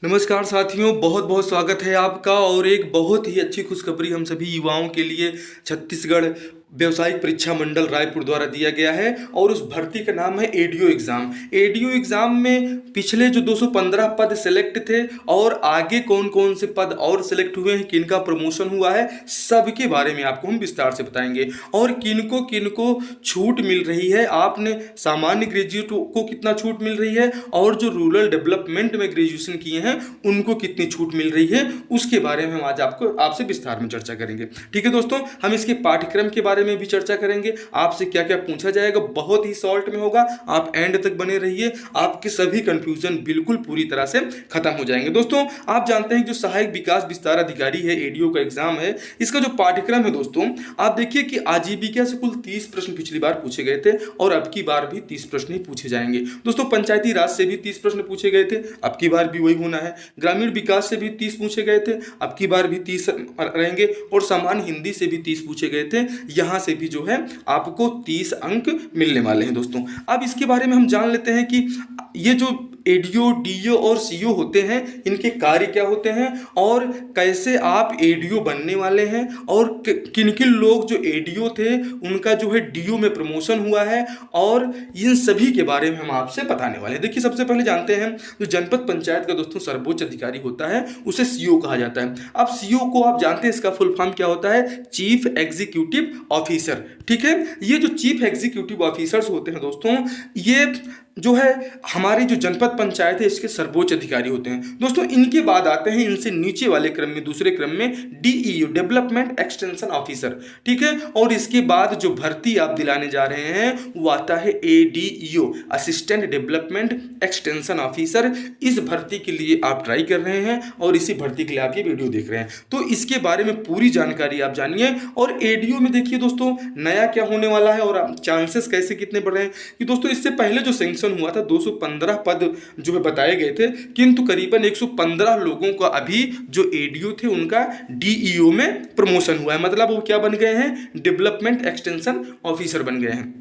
नमस्कार साथियों, बहुत बहुत स्वागत है आपका। और एक बहुत ही अच्छी खुशखबरी हम सभी युवाओं के लिए छत्तीसगढ़ व्यवसायिक परीक्षा मंडल रायपुर द्वारा दिया गया है। और उस भर्ती का नाम है एडीओ एग्ज़ाम। एडीओ एग्ज़ाम में पिछले जो 215 पद सेलेक्ट थे और आगे कौन कौन से पद और सेलेक्ट हुए हैं, किनका प्रमोशन हुआ है, सबके बारे में आपको हम विस्तार से बताएंगे। और किनको किनको छूट मिल रही है, आपने सामान्य ग्रेजुएट को कितना छूट मिल रही है और जो रूरल डेवलपमेंट में ग्रेजुएशन किए हैं उनको कितनी छूट मिल रही है, उसके बारे में हम आज आपसे विस्तार में चर्चा करेंगे। ठीक है दोस्तों, हम इसके पाठ्यक्रम के बारे में भी चर्चा करेंगे, आपसे क्या क्या पूछा जाएगा, बहुत ही शॉर्ट में होगा। आप एंड तक बने रहिए, आपके सभी कंफ्यूजन बिल्कुल पूरी तरह से खत्म हो जाएंगे। दोस्तों, आप जानते हैं जो सहायक विकास विस्तार अधिकारी है, एडीओ का एग्जाम है, इसका जो पाठ्यक्रम है दोस्तों, आप देखिए कि आजीविका से कुल 30 प्रश्न पिछली बार पूछे गए थे और अब की बार भी 30 प्रश्न ही पूछे जाएंगे। दोस्तों, पंचायती राज से भी 30 प्रश्न पूछे गए थे, अब की बार भी वही होना है। ग्रामीण विकास से भी 30 पूछे गए थे, अब की बार भी 30 रहेंगे। और सामान्य हिंदी से भी 30 पूछे गए थे, यहाँ से भी जो है आपको 30 अंक मिलने वाले हैं। दोस्तों, अब इसके बारे में हम जान लेते हैं कि ये जो एडीओ, डीओ और सीओ होते हैं, इनके कार्य क्या होते हैं और कैसे आप एडीओ बनने वाले हैं, और किन किन लोग जो एडीओ थे उनका जो है डीओ में प्रमोशन हुआ है, और इन सभी के बारे में हम आपसे बताने वाले हैं। देखिए, सबसे पहले जानते हैं जो जनपद पंचायत का दोस्तों सर्वोच्च अधिकारी होता है उसे सीओ कहा जाता है। अब सीओ को आप जानते हैं इसका फुल फॉर्म क्या होता है, चीफ एग्जीक्यूटिव ऑफिसर। ठीक है, ये जो चीफ एग्जीक्यूटिव ऑफिसर्स होते हैं दोस्तों, ये जो है हमारी जो जनपद पंचायत है इसके सर्वोच्च अधिकारी होते हैं। दोस्तों, इनके बाद आते हैं इनसे नीचे वाले क्रम में, दूसरे क्रम में डीईओ, डेवलपमेंट एक्सटेंशन ऑफिसर। ठीक है, और इसके बाद जो भर्ती आप दिलाने जा रहे हैं वो आता है ADEO, assistant development extension officer. इस भर्ती के लिए आप ट्राई कर रहे हैं और इसी भर्ती के लिए आप ये वीडियो देख रहे हैं, तो इसके बारे में पूरी जानकारी आप जानिए। और एडीओ में देखिए दोस्तों, नया क्या होने वाला है और चांसेस कैसे कितने बढ़ रहे हैं कि दोस्तों, इससे पहले जो सेंक्शन हुआ था 215 पद जो है बताए गए थे, किंतु करीबन 115 लोगों का अभी जो एडीओ थे उनका डीईओ में प्रमोशन हुआ है। मतलब वो क्या बन गए हैं, डेवलपमेंट एक्सटेंशन ऑफिसर बन गए हैं।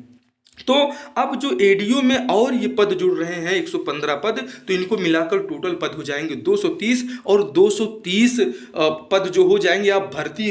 तो अब जो एडीओ में और ये पद जुड़ रहे हैं 115 पद, तो इनको मिलाकर टोटल पद हो जाएंगे 230, और 230 पद जो हो जाएंगे, आप भर्ती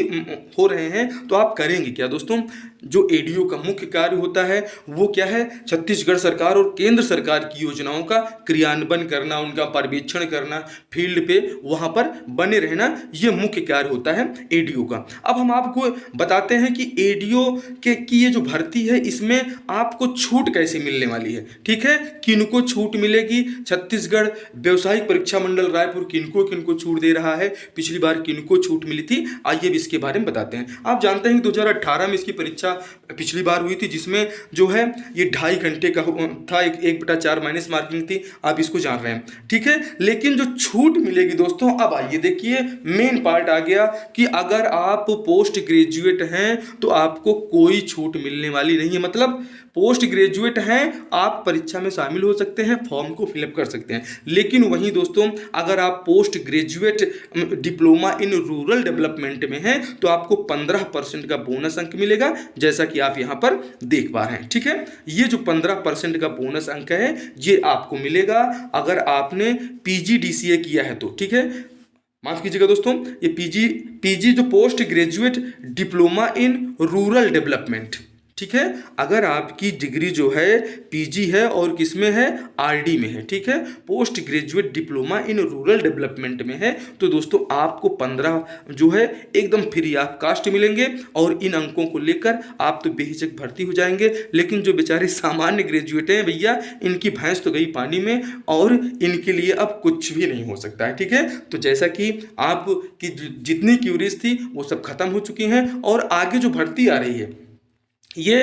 हो रहे हैं तो आप करेंगे क्या दोस्तों। जो एडीओ का मुख्य कार्य होता है वो क्या है, छत्तीसगढ़ सरकार और केंद्र सरकार की योजनाओं का क्रियान्वयन करना, उनका पर्यवेक्षण करना, फील्ड पे वहाँ पर बने रहना, ये मुख्य कार्य होता है एडीओ का। अब हम आपको बताते हैं कि एडीओ की ये जो भर्ती है इसमें आपको छूट कैसे मिलने वाली है। ठीक है, किनको छूट मिलेगी, छत्तीसगढ़ व्यवसायिक परीक्षा मंडल रायपुर किनको किनको छूट दे रहा है, पिछली बार किनको छूट मिली थी, आइए अब इसके बारे में बताते हैं। आप जानते हैं कि 2018 में इसकी परीक्षा पिछली बार हुई थी, जिसमें जो है ये 2.5 घंटे का था, 1/4 माइनस मार्किंग थी, आप इसको जान रहे हैं। ठीक है, लेकिन जो छूट मिलेगी दोस्तों, अब आइए देखिए मेन पार्ट आ गया कि अगर आप पोस्ट ग्रेजुएट हैं तो आपको कोई छूट मिलने वाली नहीं है। मतलब पोस्ट ग्रेजुएट हैं, आप परीक्षा में शामिल हो सकते हैं, फॉर्म को फिलअप कर सकते हैं, लेकिन वहीं दोस्तों अगर आप post graduate diploma in rural development में हैं तो आपको 15% का बोनस अंक मिलेगा, जैसा कि आप यहां पर देख पा रहे हैं। ठीक है, ये जो 15% का बोनस अंक है ये आपको मिलेगा अगर आपने पीजीडीसीए किया है तो। ठीक है, माफ कीजिएगा दोस्तों, ये पीजी जो post graduate diploma in rural development, ठीक है, अगर आपकी डिग्री जो है पीजी है और किसमें है, आरडी में है, ठीक है, post graduate diploma in rural development में है, तो दोस्तों आपको 15 जो है एकदम फ्री ऑफ कास्ट मिलेंगे और इन अंकों को लेकर आप तो बेहिचक भर्ती हो जाएंगे। लेकिन जो बेचारे सामान्य ग्रेजुएट हैं भैया, इनकी भैंस तो गई पानी में और इनके लिए अब कुछ भी नहीं हो सकता है। ठीक है, तो जैसा कि आपकी जितनी क्यूरीज थी वो सब खत्म हो चुकी हैं और आगे जो भर्ती आ रही है ये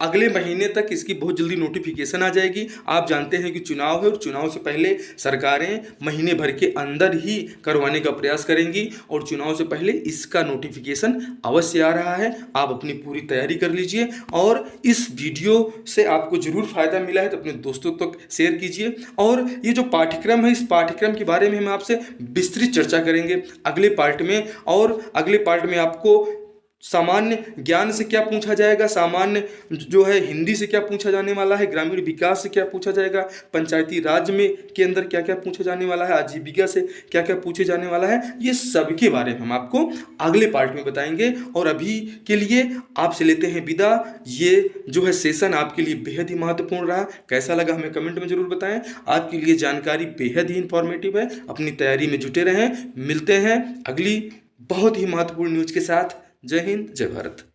अगले महीने तक इसकी बहुत जल्दी नोटिफिकेशन आ जाएगी। आप जानते हैं कि चुनाव है और चुनाव से पहले सरकारें महीने भर के अंदर ही करवाने का प्रयास करेंगी और चुनाव से पहले इसका नोटिफिकेशन अवश्य आ रहा है। आप अपनी पूरी तैयारी कर लीजिए और इस वीडियो से आपको ज़रूर फ़ायदा मिला है तो अपने दोस्तों तक शेयर कीजिए। और ये जो पाठ्यक्रम है, इस पाठ्यक्रम के बारे में हम आपसे विस्तृत चर्चा करेंगे अगले पार्ट में, और अगले पार्ट में आपको सामान्य ज्ञान से क्या पूछा जाएगा, सामान्य जो है हिंदी से क्या पूछा जाने वाला है, ग्रामीण विकास से क्या पूछा जाएगा, पंचायती राज में के अंदर क्या क्या पूछा जाने वाला है, आजीविका से क्या क्या पूछे जाने वाला है, ये सब के बारे में हम आपको अगले पार्ट में बताएंगे। और अभी के लिए आपसे लेते हैं विदा। ये जो है सेशन आपके लिए बेहद ही महत्वपूर्ण रहा। कैसा लगा हमें कमेंट में जरूर बताएं। आपके लिए जानकारी बेहद ही इंफॉर्मेटिव है। अपनी तैयारी में जुटे रहें। मिलते हैं अगली बहुत ही महत्वपूर्ण न्यूज के साथ। जय हिंद, जय भारत।